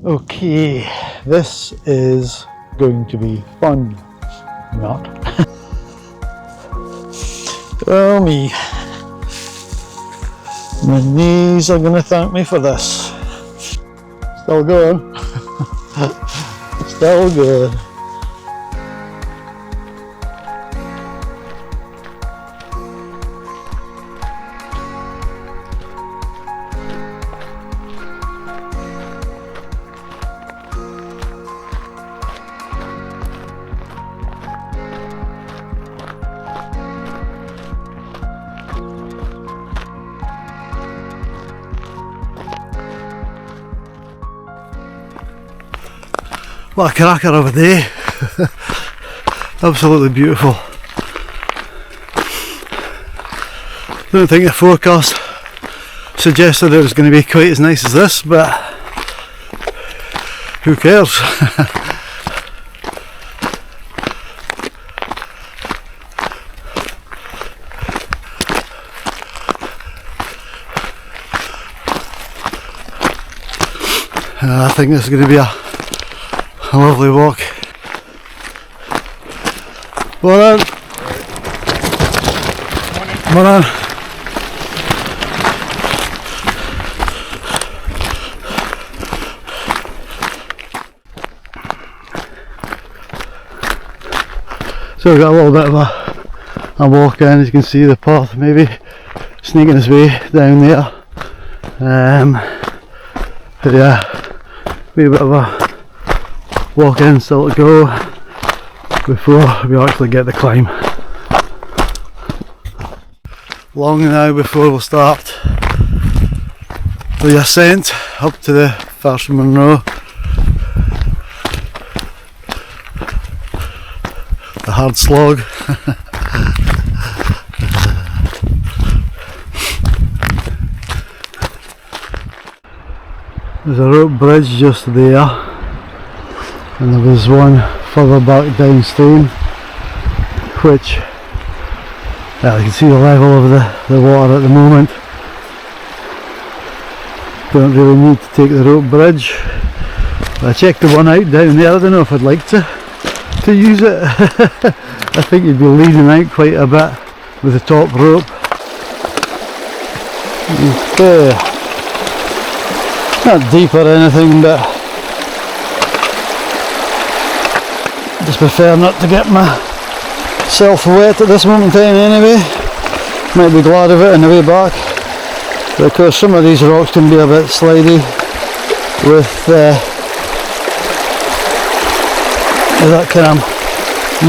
Okay, this is going to be fun. Not. Oh me. My knees are gonna thank me for this. Still going. Still good. What a cracker of a day. Absolutely beautiful. Don't think the forecast suggested it was going to be quite as nice as this, but who cares? I think this is going to be a lovely walk. Well on. Well on. So we've got a little bit of a walk in. As you can see, the path maybe sneaking its way down there. But yeah, maybe a bit of a walk in still to go before we actually get the climb. Long now before we'll start the ascent up to the first Monroe. The hard slog. There's a rope bridge just there, and there was one further back downstream, which you can see the level of the water at the moment. Don't really need to take the rope bridge. I checked the one out down there. I don't know if I'd like to use it. I think you'd be leaning out quite a bit with the top rope. Okay. Not deep or anything, but just prefer not to get myself wet at this moment in time anyway. Might be glad of it on the way back, but of course some of these rocks can be a bit slidey with that kind of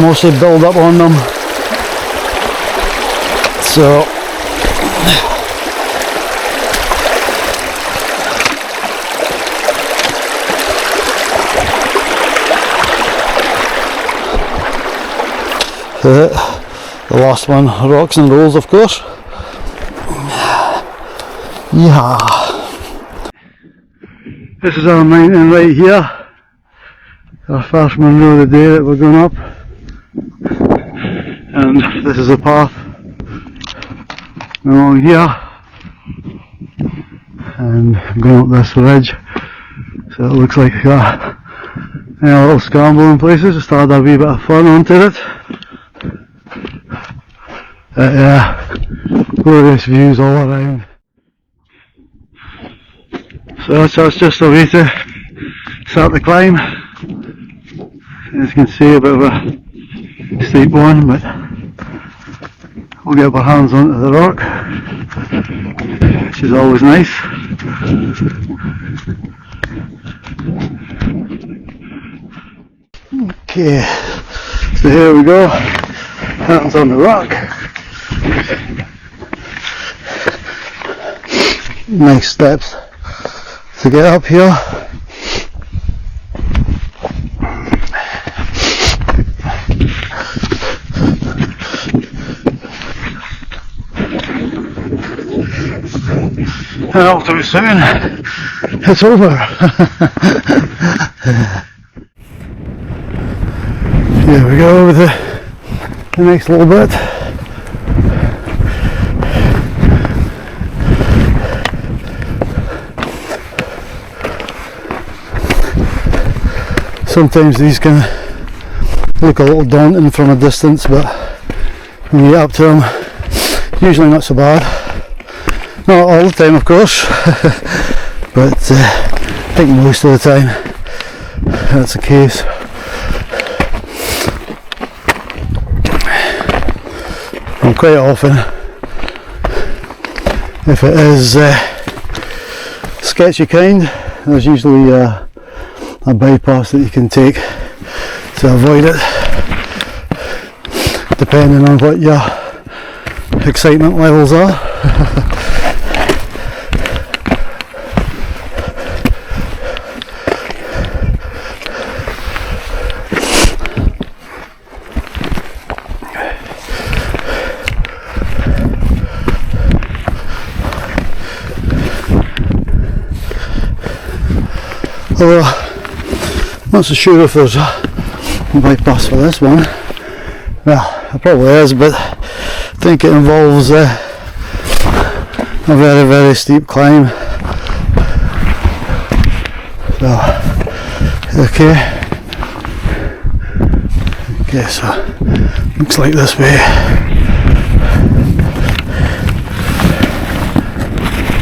mostly build up on them. So the last one, rocks and rolls of course. Yeah. This is our mountain right here. Our first Monroe of the day that we're going up. And this is the path along here. And I'm going up this ridge. So it looks like a little scramble in places. Just had a wee bit of fun onto it. Glorious views all around. So that's just a way to start the climb. As you can see, a bit of a steep one, but we'll get our hands onto the rock, which is always nice. Okay, so here we go, hands on the rock. Nice steps to get up here. And all too soon, it's over. Here we go with the next little bit. Sometimes these can look a little daunting from a distance, but when you get up to them, usually not so bad. Not all the time, of course, but I think most of the time that's the case. And quite often, if it is sketchy kind, there's usually a bypass that you can take to avoid it, depending on what your excitement levels are. Although I'm not so sure if there's a bypass for this one. Well, it probably is, but I think it involves a very, very steep climb. So, okay, so looks like this way.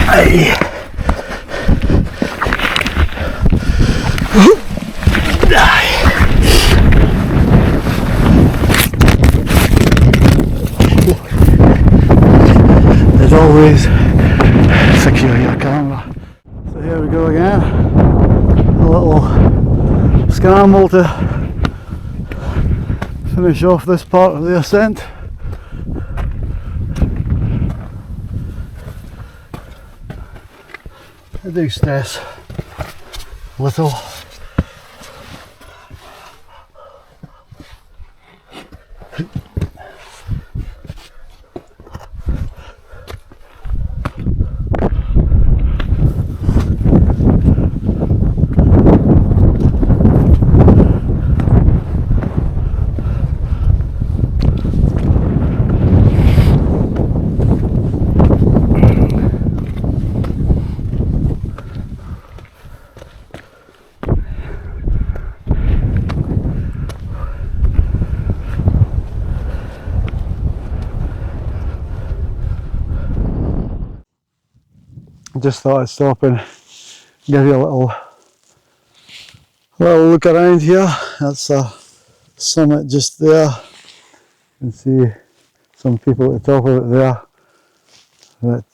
Aye. As always, secure your camera. So here we go again, a little scramble to finish off this part of the ascent. I do stress little. Just thought I'd stop and give you a little look around here. That's a summit just there. You can see some people at the top of it there. But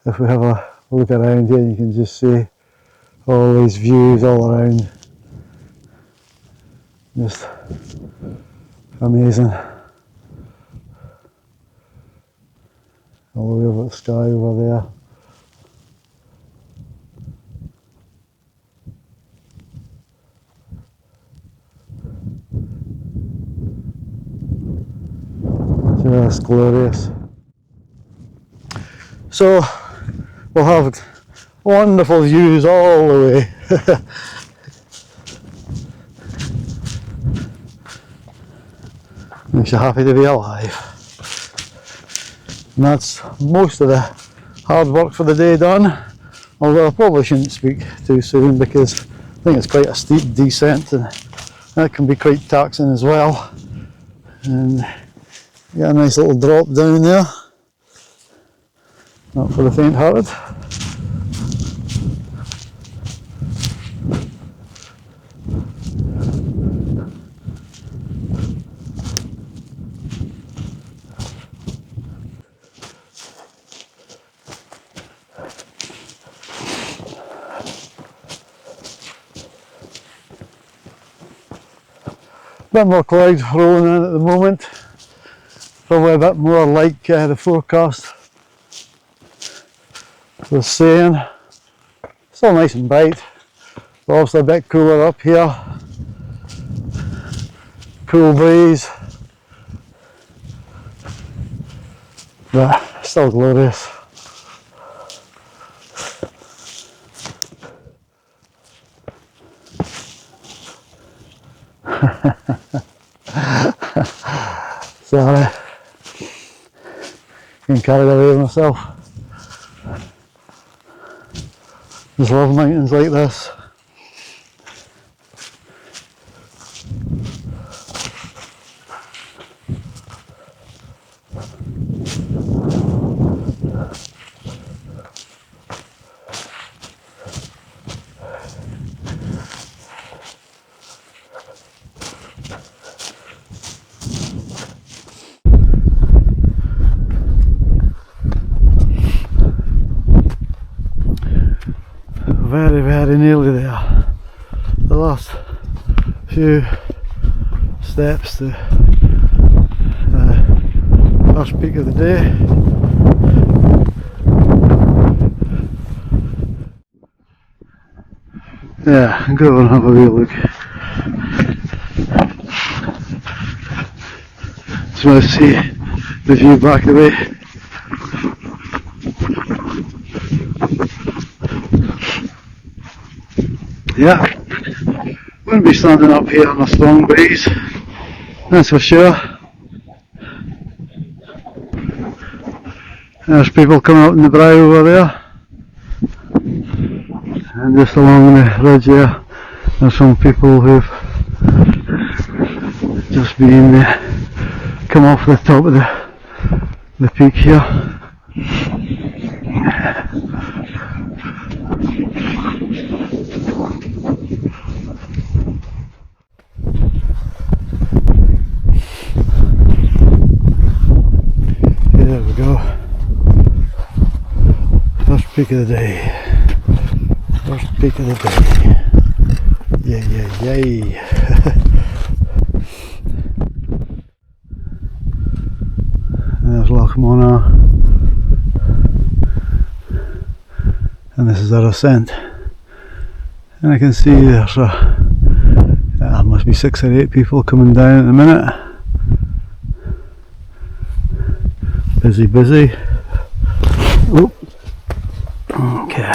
if we have a look around here, you can just see all these views all around. Just amazing. All the way over the sky over there. Just glorious. So we'll have wonderful views all the way. Makes you happy to be alive. And that's most of the hard work for the day done. Although I probably shouldn't speak too soon, because I think it's quite a steep descent and that can be quite taxing as well. And got a nice little drop down there, not for the faint-hearted. Bit more clouds rolling in at the moment. Probably a bit more like the forecast was saying. Still nice and bright, but obviously a bit cooler up here. Cool breeze, but still glorious. Sorry, getting carried away with myself. Just love mountains like this. very, very nearly there. The last few steps to the first peak of the day. Yeah, go and have a wee look. Just want to see the view back the way. Yeah, wouldn't be standing up here on a strong breeze, that's for sure. There's people coming up in the brow over there, and just along the ridge there, there's some people who've just been come off the top of the peak here. There we go. First peak of the day. First peak of the day. Yay, yay, yay. There's Loch Mona. And this is our ascent. And I can see there's must be 6 or 8 people coming down at the minute. Busy, busy. Oop. Okay.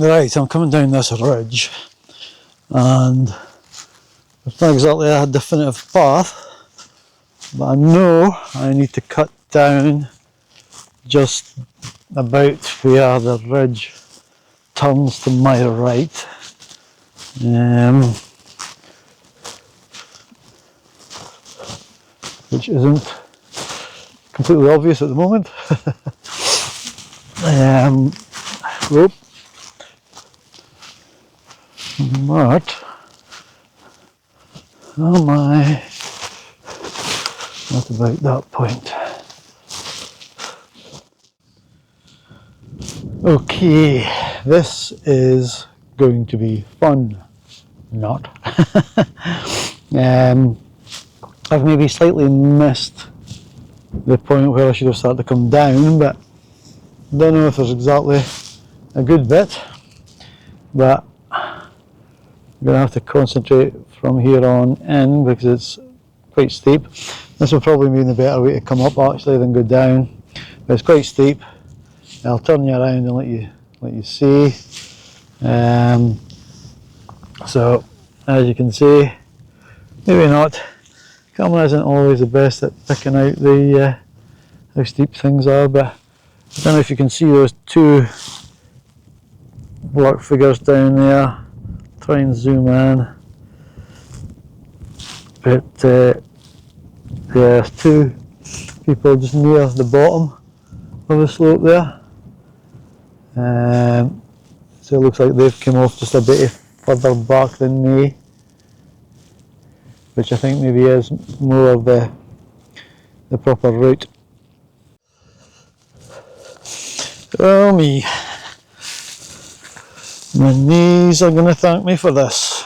Right, I'm coming down this ridge, and it's not exactly a definitive path, but I know I need to cut down just about where the ridge turns to my right. Which isn't completely obvious at the moment. Whoop. But am I at about that point? Okay, this is going to be fun. Not. I've maybe slightly missed the point where I should have started to come down, but don't know if there's exactly a good bit, but I'm going to have to concentrate from here on in because it's quite steep. This will probably be the better way to come up actually than go down, but it's quite steep. I'll turn you around and let you see. So as you can see, maybe not. Camera isn't always the best at picking out the how steep things are, but I don't know if you can see those two black figures down there. Try and zoom in. But there's two people just near the bottom of the slope there. So it looks like they've come off just a bit further back than me, which I think maybe is more of the proper route. Oh me. My knees are going to thank me for this.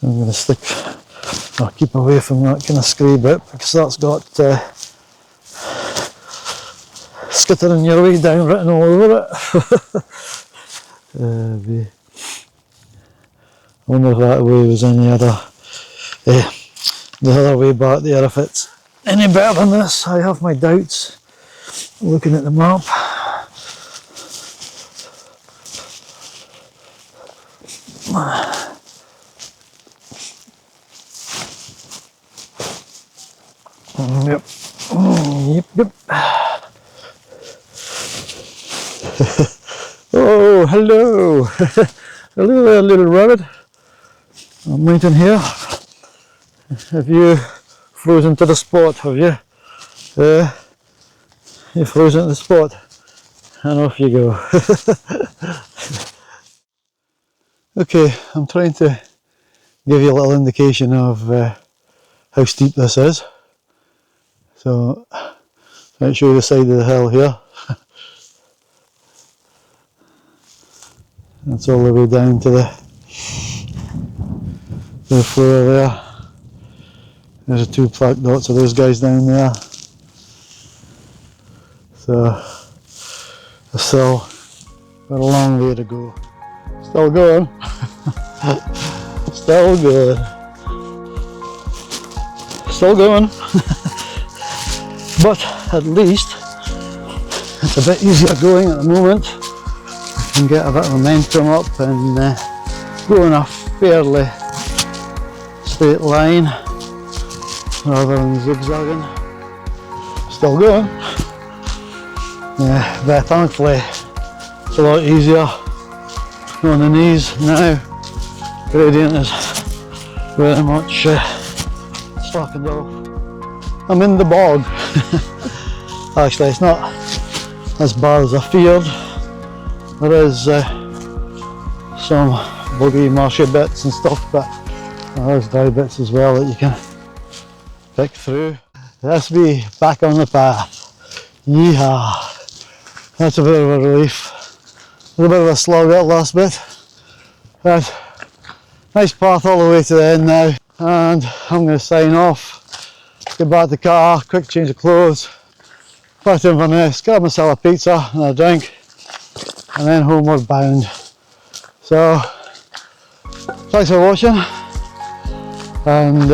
I'm going to stick, I'll keep away from that kind of scree bit because that's got skittering your way down written all over it. I wonder if that way was any other, the other way back there, if it's any better than this. I have my doubts looking at the map. Yep. Yep. Oh, hello. Hello there, little rabbit. I'm waiting here. Have you frozen to the spot, have you? You frozen to the spot. And off you go. Okay, I'm trying to give you a little indication of how steep this is. So, I'll show you the side of the hill here. That's all the way down to the floor there. There's the two black dots of those guys down there. So, there's still got a long way to go. Still going. Still good. Still going. But at least it's a bit easier going at the moment. I can get a bit of momentum up and go in a fairly straight line rather than zigzagging. Still going. Yeah, but thankfully it's a lot easier on the knees now. Gradient is very much slackened off. I'm in the bog. Actually, it's not as bad as I feared. There is some boggy, marshy bits and stuff, but there's dry bits as well that you can pick through. That's me back on the path. Yeehaw! That's a bit of a relief. A little bit of a slog that last bit. But nice path all the way to the end now, and I'm going to sign off. Get back to the car, quick change of clothes, back to Inverness, grab myself a pizza and a drink, and then homeward bound. So, thanks for watching, and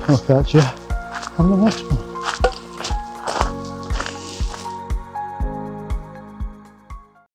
I'll catch you on the next one.